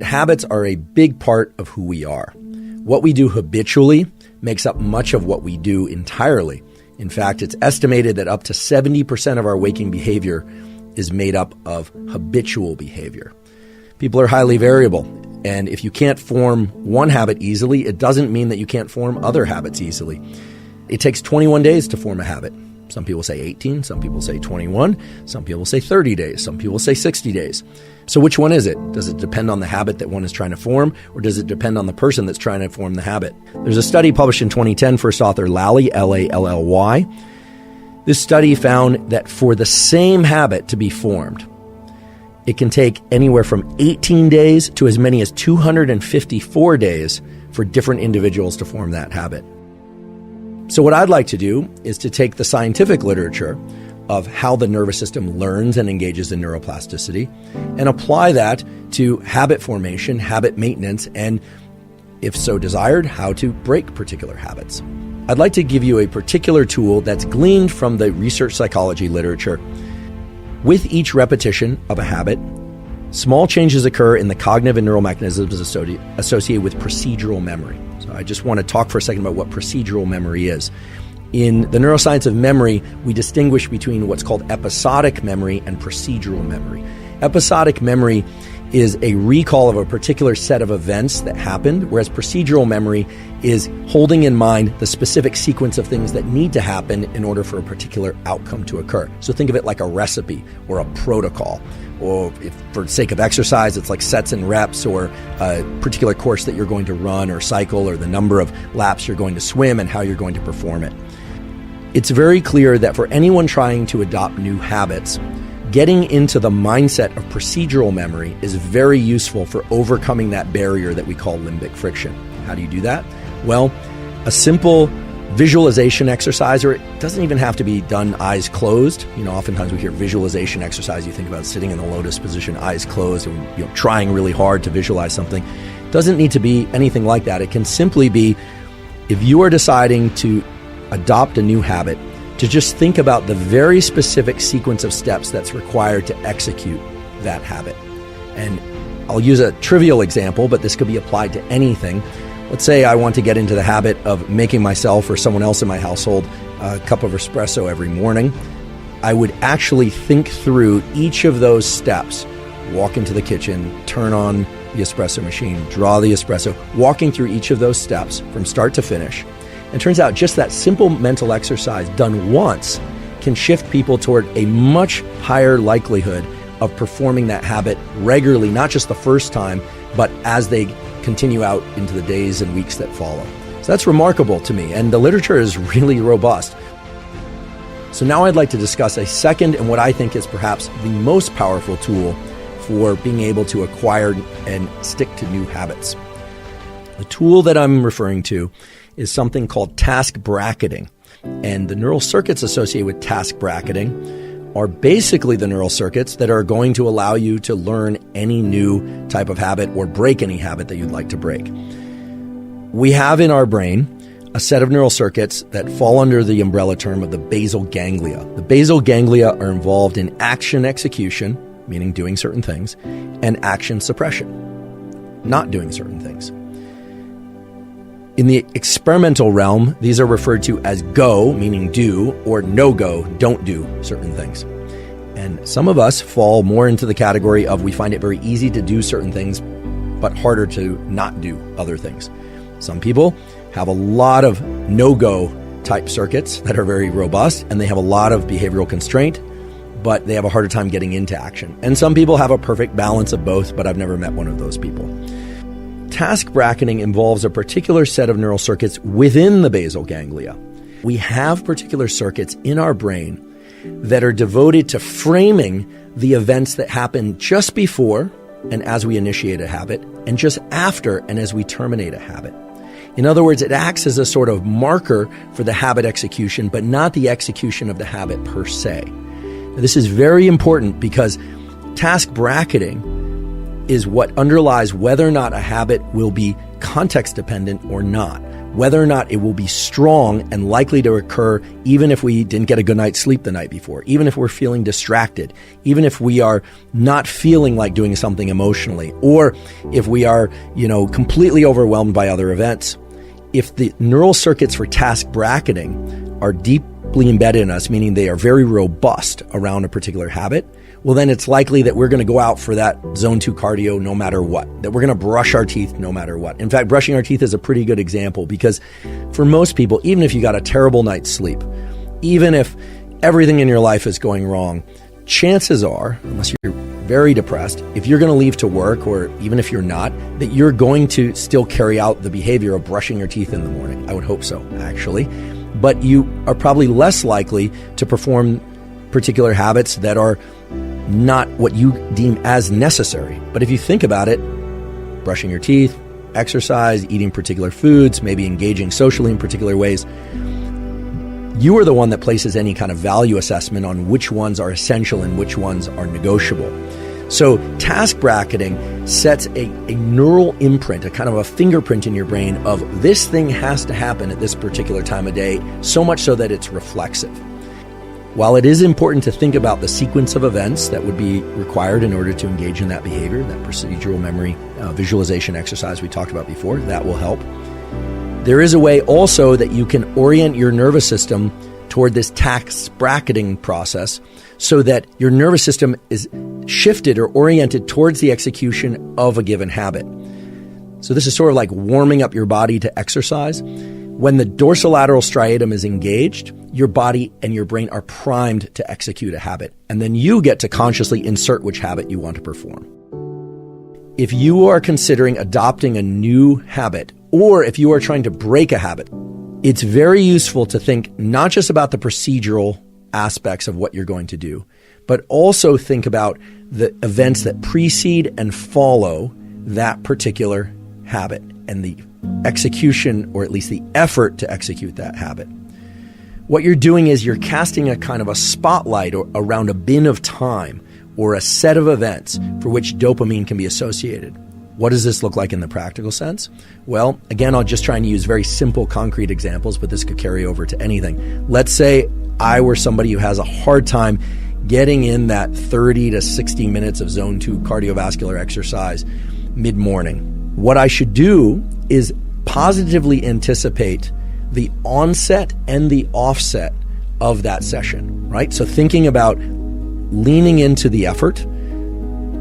Habits are a big part of who we are. What we do habitually makes up much of what we do entirely. In fact, it's estimated that up to 70% of our waking behavior is made up of habitual behavior. People are highly variable, and if you can't form one habit easily, it doesn't mean that you can't form other habits easily. It takes 21 days to form a habit. Some people say 18, some people say 21, some people say 30 days, some people say 60 days. So which one is it? Does it depend on the habit that one is trying to form, or does it depend on the person that's trying to form the habit? There's a study published in 2010, first author Lally, L-A-L-L-Y. This study found that for the same habit to be formed, it can take anywhere from 18 days to as many as 254 days for different individuals to form that habit. So what I'd like to do is to take the scientific literature of how the nervous system learns and engages in neuroplasticity and apply that to habit formation, habit maintenance, and, if so desired, how to break particular habits. I'd like to give you a particular tool that's gleaned from the research psychology literature. With each repetition of a habit, small changes occur in the cognitive and neural mechanisms associated with procedural memory. So I just want to talk for a second about what procedural memory is. In the neuroscience of memory, we distinguish between what's called episodic memory and procedural memory. Episodic memory is a recall of a particular set of events that happened, whereas procedural memory is holding in mind the specific sequence of things that need to happen in order for a particular outcome to occur. So think of it like a recipe or a protocol. Or if for the sake of exercise, it's like sets and reps, or a particular course that you're going to run or cycle, or the number of laps you're going to swim and how you're going to perform it. It's very clear that for anyone trying to adopt new habits, getting into the mindset of procedural memory is very useful for overcoming that barrier that we call limbic friction. How do you do that? Well, a simple visualization exercise, or it doesn't even have to be done eyes closed. Oftentimes we hear visualization exercise, you think about sitting in the lotus position, eyes closed, and trying really hard to visualize something. It doesn't need to be anything like that. It can simply be, if you are deciding to adopt a new habit, to just think about the very specific sequence of steps that's required to execute that habit. And I'll use a trivial example, but this could be applied to anything. Let's say I want to get into the habit of making myself or someone else in my household a cup of espresso every morning. I would actually think through each of those steps, walk into the kitchen, turn on the espresso machine, draw the espresso, walking through each of those steps from start to finish. And turns out just that simple mental exercise done once can shift people toward a much higher likelihood of performing that habit regularly, not just the first time, but as they continue out into the days and weeks that follow. So that's remarkable to me, and the literature is really robust. So now I'd like to discuss a second and what I think is perhaps the most powerful tool for being able to acquire and stick to new habits. The tool that I'm referring to is something called task bracketing. And the neural circuits associated with task bracketing are basically the neural circuits that are going to allow you to learn any new type of habit or break any habit that you'd like to break. We have in our brain a set of neural circuits that fall under the umbrella term of the basal ganglia. The basal ganglia are involved in action execution, meaning doing certain things, and action suppression, not doing certain things. In the experimental realm, these are referred to as go, meaning do, or no-go, don't do certain things. And some of us fall more into the category of we find it very easy to do certain things, but harder to not do other things. Some people have a lot of no-go type circuits that are very robust, and they have a lot of behavioral constraint, but they have a harder time getting into action. And some people have a perfect balance of both, but I've never met one of those people. Task bracketing involves a particular set of neural circuits within the basal ganglia. We have particular circuits in our brain that are devoted to framing the events that happen just before and as we initiate a habit, and just after and as we terminate a habit. In other words, it acts as a sort of marker for the habit execution, but not the execution of the habit per se. Now, this is very important because task bracketing is what underlies whether or not a habit will be context dependent or not. whether or not it will be strong and likely to occur even if we didn't get a good night's sleep the night before, even if we're feeling distracted, even if we are not feeling like doing something emotionally, or if we are, completely overwhelmed by other events. If the neural circuits for task bracketing are deeply embedded in us, meaning they are very robust around a particular habit, well, then it's likely that we're going to go out for that zone 2 cardio no matter what, that we're going to brush our teeth no matter what. In fact, brushing our teeth is a pretty good example because for most people, even if you got a terrible night's sleep, even if everything in your life is going wrong, chances are, unless you're very depressed, if you're going to leave to work, or even if you're not, that you're going to still carry out the behavior of brushing your teeth in the morning. I would hope so, actually. But you are probably less likely to perform particular habits that are not what you deem as necessary. But if you think about it, brushing your teeth, exercise, eating particular foods, maybe engaging socially in particular ways, you are the one that places any kind of value assessment on which ones are essential and which ones are negotiable. So task bracketing sets a neural imprint, a kind of a fingerprint in your brain of this thing has to happen at this particular time of day, so much so that it's reflexive. While it is important to think about the sequence of events that would be required in order to engage in that behavior, that procedural memory visualization exercise we talked about before, that will help. There is a way also that you can orient your nervous system toward this task bracketing process so that your nervous system is shifted or oriented towards the execution of a given habit. So this is sort of like warming up your body to exercise. When the dorsolateral striatum is engaged, your body and your brain are primed to execute a habit, and then you get to consciously insert which habit you want to perform. If you are considering adopting a new habit, or if you are trying to break a habit, it's very useful to think not just about the procedural aspects of what you're going to do, but also think about the events that precede and follow that particular habit and the execution, or at least the effort to execute that habit. What you're doing is you're casting a kind of a spotlight around a bin of time or a set of events for which dopamine can be associated. What does this look like in the practical sense? Well, again, I'll just try and use very simple, concrete examples, but this could carry over to anything. Let's say I were somebody who has a hard time getting in that 30 to 60 minutes of zone 2 cardiovascular exercise mid-morning. What I should do is positively anticipate the onset and the offset of that session, right? So thinking about leaning into the effort,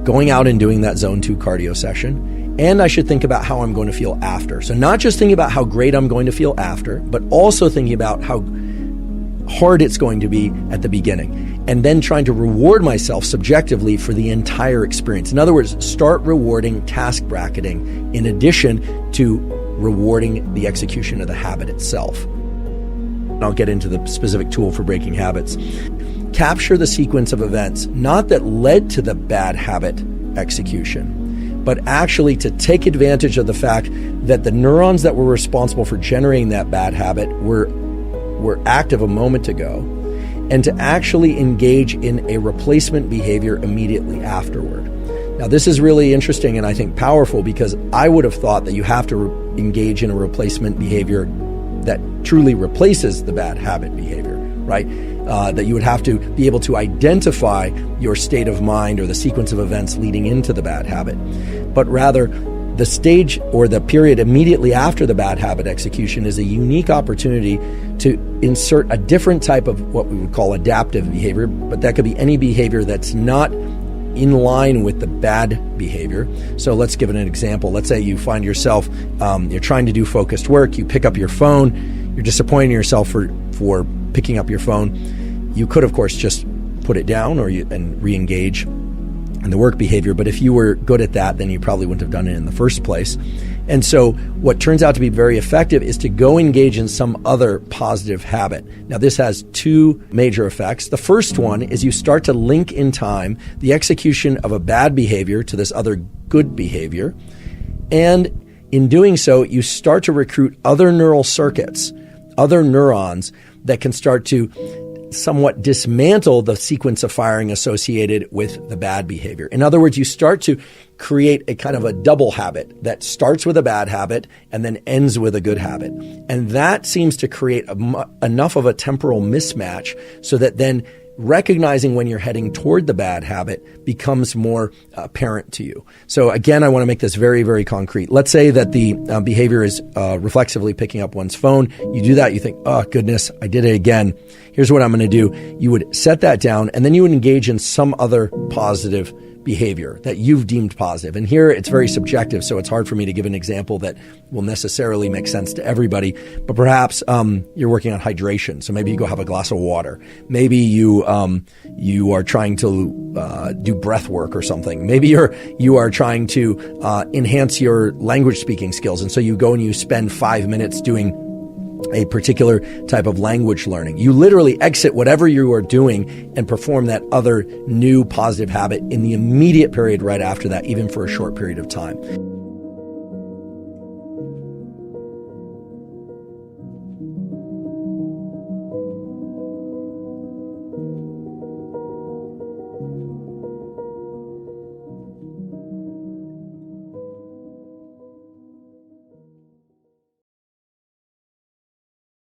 going out and doing that zone 2 cardio session, and I should think about how I'm going to feel after. So not just thinking about how great I'm going to feel after, but also thinking about how hard it's going to be at the beginning, and then trying to reward myself subjectively for the entire experience. In other words, start rewarding task bracketing in addition to rewarding the execution of the habit itself. And I'll get into the specific tool for breaking habits. Capture the sequence of events, not that led to the bad habit execution, but actually to take advantage of the fact that the neurons that were responsible for generating that bad habit were active a moment ago, and to actually engage in a replacement behavior immediately afterward. Now, this is really interesting and I think powerful, because I would have thought that you have to engage in a replacement behavior that truly replaces the bad habit behavior, right? That you would have to be able to identify your state of mind or the sequence of events leading into the bad habit, but rather the stage or the period immediately after the bad habit execution is a unique opportunity to insert a different type of what we would call adaptive behavior, but that could be any behavior that's not in line with the bad behavior. So let's give it an example. Let's say you find yourself, you're trying to do focused work, you pick up your phone, you're disappointing yourself for picking up your phone. You could, of course, just put it down and re-engage in the work behavior. But if you were good at that, then you probably wouldn't have done it in the first place. And so what turns out to be very effective is to go engage in some other positive habit. Now, this has two major effects. The first one is you start to link in time the execution of a bad behavior to this other good behavior. And in doing so, you start to recruit other neural circuits, other neurons that can start to somewhat dismantle the sequence of firing associated with the bad behavior. In other words, you start to create a kind of a double habit that starts with a bad habit and then ends with a good habit. And that seems to create enough of a temporal mismatch so that then recognizing when you're heading toward the bad habit becomes more apparent to you. So again, I want to make this very, very concrete. Let's say that the behavior is reflexively picking up one's phone. You do that, you think, oh goodness, I did it again. Here's what I'm going to do. You would set that down and then you would engage in some other positive behavior that you've deemed positive. And here it's very subjective, so it's hard for me to give an example that will necessarily make sense to everybody. But perhaps you're working on hydration, so maybe you go have a glass of water. Maybe you are trying to do breath work or something. Maybe you are trying to enhance your language speaking skills, and so you go and you spend 5 minutes doing a particular type of language learning. You literally exit whatever you are doing and perform that other new positive habit in the immediate period right after that, even for a short period of time.